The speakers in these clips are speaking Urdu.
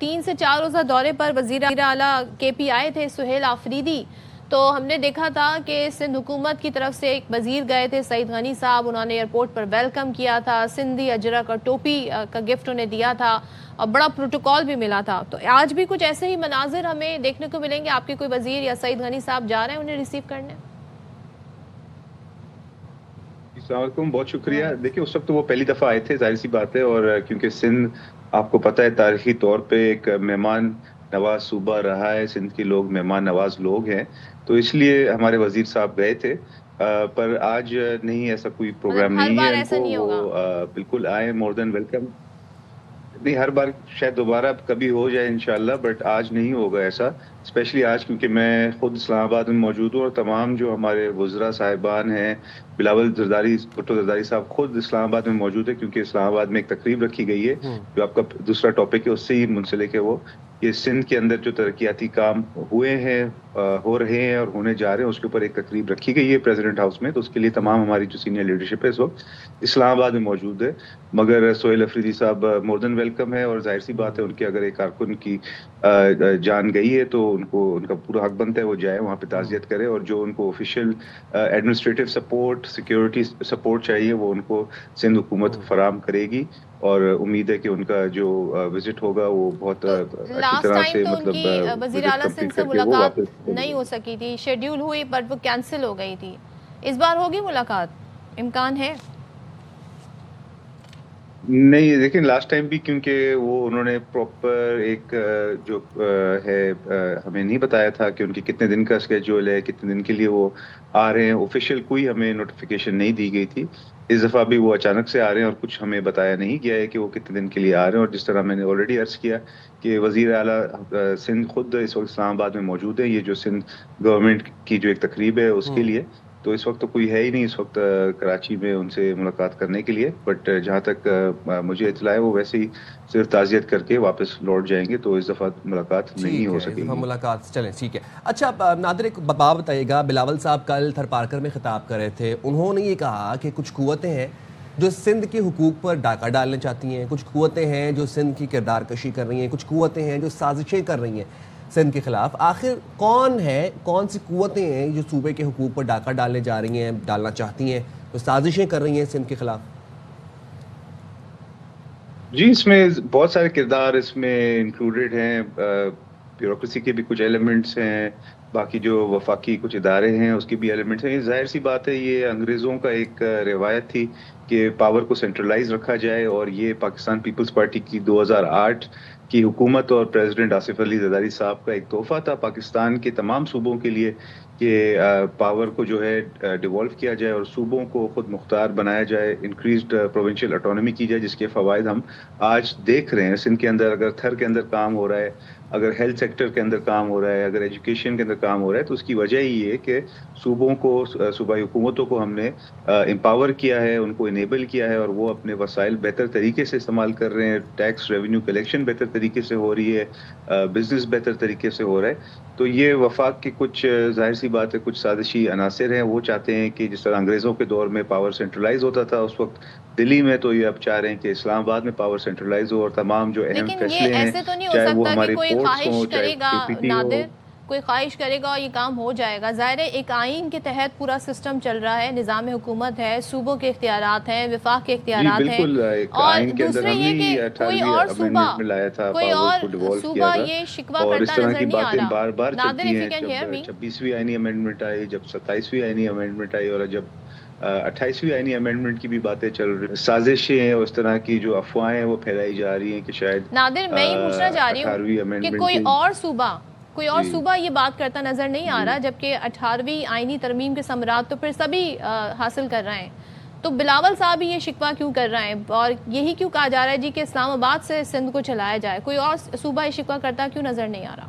3 سے 4 روزہ دورے پر وزیر اعلیٰ کے پی آئے تھے سہیل آفریدی. تو ہم نے دیکھا تھا کہ سندھ حکومت کی طرف سے ایک وزیر گئے تھے سعید غنی صاحب، انہوں نے ایئرپورٹ پر ویلکم کیا تھا، سندھی اجرک اور ٹوپی کا گفٹ انہیں دیا تھا اور بڑا پروٹوکول بھی ملا تھا. تو آج بھی کچھ ایسے ہی مناظر ہمیں دیکھنے کو ملیں گے؟ آپ کے کوئی وزیر یا سعید غنی صاحب جا رہے ہیں انہیں ریسیو کرنے؟ السلام علیکم، بہت شکریہ. دیکھیں اس وقت وہ پہلی دفعہ آئے تھے، ظاہر سی بات ہے، اور کیونکہ سندھ آپ کو پتہ ہے تاریخی طور پہ ایک مہمان نواز صوبہ رہا ہے، سندھ کے لوگ مہمان نواز لوگ ہیں، تو اس لیے ہمارے وزیر صاحب گئے تھے. پر آج نہیں، ایسا کوئی پروگرام ہر نہیں ہے بار ان ایسا کو. نہیں ہوگا؟ وہ بالکل آئے، مور دین ویلکم. نہیں، ہر بار شاید دوبارہ کبھی ہو جائے انشاءاللہ، بٹ آج نہیں ہوگا ایسا. اسپیشلی آج کیونکہ میں خود اسلام آباد میں موجود ہوں، اور تمام جو ہمارے وزراء صاحبان ہیں، بلاول زرداری، بھٹو زرداری صاحب خود اسلام آباد میں موجود ہے، کیونکہ اسلام آباد میں ایک تقریب رکھی گئی ہے جو آپ کا دوسرا ٹاپک ہے، اس سے ہی منسلک ہے. وہ یہ سندھ کے اندر جو ترقیاتی کام ہوئے ہیں، ہو رہے ہیں اور ہونے جا رہے ہیں، اس کے اوپر ایک تقریب رکھی گئی ہے پریزیڈنٹ ہاؤس میں. تو اس کے لیے تمام ہماری جو سینئر لیڈرشپ ہے اس وقت اسلام آباد میں موجود ہے. مگر سہیل آفریدی صاحب مور دین ویلکم ہے، اور ظاہر سی بات ہے ان کے اگر ایک کارکن کی جان گئی ہے تو ان کا پورا حق بنتا ہے وہ جائے وہاں پہ تعزیت کرے، اور جو ان کو official administrative support, security support چاہیے وہ ان کو سندھ حکومت فراہم کرے گی. اور امید ہے کہ ان کا جو وزٹ ہوگا وہ بہت اچھی لاسٹ طرح ٹائم سے تو ان مطلب کی وزیر وزٹ اعلیٰ کمپلیٹ سندھ سے کر کے وہ ملاقات واپس. نہیں ہو سکی تھی، شیڈیول ہوئی پر وہ کینسل ہو گئی تھی. اس بار ہوگی ملاقات؟ امکان ہے؟ نہیں دیکھیں، لاسٹ ٹائم بھی کیونکہ وہ انہوں نے پراپر ایک جو ہے ہمیں نہیں بتایا تھا کہ ان کی کتنے دن کا اسکیجول ہے، کتنے دن کے لیے وہ آ رہے ہیں. آفیشیل کوئی ہمیں نوٹیفیکیشن نہیں دی گئی تھی. اس دفعہ بھی وہ اچانک سے آ رہے ہیں اور کچھ ہمیں بتایا نہیں گیا ہے کہ وہ کتنے دن کے لیے آ رہے ہیں. اور جس طرح میں نے آلریڈی عرض کیا کہ وزیر اعلیٰ سندھ خود اس وقت اسلام آباد میں موجود ہے، یہ جو سندھ گورنمنٹ کی جو ایک تقریب ہے اس کے لیے. تو اس وقت تو کوئی ہے ہی نہیں اس وقت کراچی میں ان سے ملاقات کرنے کے لیے. بٹ جہاں تک مجھے اطلاع ہے وہ ویسے ہی صرف تعزیت کر کے واپس لوٹ جائیں گے، تو اس دفعہ ملاقات نہیں ہو سکے گی. ملاقات چلیں ٹھیک ہے. اچھا نادر، ایک بات بتائیے گا، بلاول صاحب کل تھر پارکر میں خطاب کر رہے تھے، انہوں نے یہ کہا کہ کچھ قوتیں ہیں جو سندھ کے حقوق پر ڈاکہ ڈالنا چاہتی ہیں، کچھ قوتیں ہیں جو سندھ کی کردار کشی کر رہی ہیں، کچھ قوتیں ہیں جو سازشیں کر رہی ہیں سندھ کے خلاف. آخر کون ہے، کون سی قوتیں ہیں جو صوبے کے حقوق پر ڈاکہ ڈالنے جا رہی ہیں، ڈالنا چاہتی ہیں، جو سازشیں کر رہی ہیں سندھ کے خلاف؟ جی، اس میں بہت سارے کردار اس میں انکلوڈیڈ ہیں. بیوروکریسی کے بھی کچھ ایلیمنٹس ہیں، باقی جو وفاقی کچھ ادارے ہیں اس کے بھی ایلیمنٹس ہیں. یہ ظاہر سی بات ہے، یہ انگریزوں کا ایک روایت تھی کہ پاور کو سینٹرلائز رکھا جائے، اور یہ پاکستان پیپلز پارٹی کی 2008 کی حکومت اور پریزیڈنٹ آصف علی زرداری صاحب کا ایک تحفہ تھا پاکستان کے تمام صوبوں کے لیے کہ پاور کو جو ہے ڈیوالو کیا جائے اور صوبوں کو خود مختار بنایا جائے، انکریزڈ پروونشل اٹانومی کی جائے، جس کے فوائد ہم آج دیکھ رہے ہیں. سندھ کے اندر اگر تھر کے اندر کام ہو رہا ہے، اگر ہیلتھ سیکٹر کے اندر کام ہو رہا ہے، اگر ایجوکیشن کے اندر کام ہو رہا ہے، تو اس کی وجہ یہ ہے کہ صوبوں کو، صوبائی حکومتوں کو ہم نے امپاور کیا ہے، ان کو انیبل کیا ہے، اور وہ اپنے وسائل بہتر طریقے سے استعمال کر رہے ہیں. ٹیکس ریونیو کلیکشن بہتر طریقے سے ہو رہی ہے، بزنس بہتر طریقے سے ہو رہا ہے. تو یہ وفاق کے کچھ ظاہر سی بات ہے کچھ سازشی عناصر ہیں. وہ چاہتے ہیں کہ جس طرح انگریزوں کے دور میں پاور سینٹرلائز ہوتا تھا اس وقت دلی میں، تو یہ اب چاہ رہے ہیں کہ اسلام آباد میں پاور سینٹرلائز ہو، اور تمام جو اہم لیکن یہ فیصلے ہیں، ایسے تو نہیں ہو چاہے وہ سکتا کہ ہمارے کوئی پورٹس خواہش ہوں، چاہے کرے گا پی پی ٹی ہو. نادر، کوئی خواہش کرے گا اور یہ کام ہو جائے گا؟ ظاہر ہے ایک آئین کے تحت پورا سسٹم چل رہا ہے، نظام حکومت ہے، صوبوں کے اختیارات ہیں، وفاق کے جی اختیارات ہیں، بالکل، ایک اور آئین کے اندر دوسرے ہم نے یہ کہ کوئی 18ویں اور صوبہ امینڈمنٹ میں لایا تھا، کوئی پاورز اور کو ڈیوالو کیا صوبہ تھا. یہ شکوہ اور اس کرتا طرح نظر کی نہیں آ باتیں رہا. بار بار نادر چلتی if you ہیں. can جب hear me. 26ویں آئینی امینڈمنٹ آئی، جب 27ویں آئینی امینڈمنٹ آئی، اور جب 28ویں آئینی امینڈمنٹ کی بھی باتیں چل رہی، سازشیں ہیں، اس طرح کی جو افواہیں وہ پھیلائی جا رہی ہیں کہ شاید نادر میں یہ پوچھنا چاہ رہی ہوں 18ویں کہ امینڈمنٹ کوئی کی. اور جی صوبہ یہ بات کرتا نظر نہیں آ جی رہا، جبکہ 18ویں آئینی ترمیم کے ثمرات تو پھر سبھی حاصل کر رہے ہیں. تو بلاول صاحب ہی یہ شکوہ کیوں کر رہے ہیں، اور یہی کیوں کہا جا رہا ہے جی کہ اسلام آباد سے سندھ کو چلایا جائے؟ کوئی اور صوبہ یہ شکوہ کرتا کیوں نظر نہیں آ رہا؟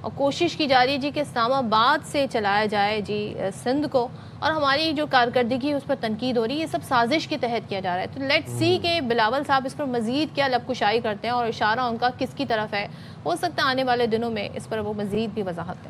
اور کوشش کی جا رہی ہے جی کہ اسلام آباد سے چلایا جائے جی سندھ کو، اور ہماری جو کارکردگی ہے اس پر تنقید ہو رہی ہے، یہ سب سازش کے تحت کیا جا رہا ہے۔ تو لیٹ سی کہ بلاول صاحب اس پر مزید کیا لب کشائی کرتے ہیں اور اشارہ ان کا کس کی طرف ہے، ہو سکتا ہے آنے والے دنوں میں اس پر وہ مزید بھی وضاحت دیں۔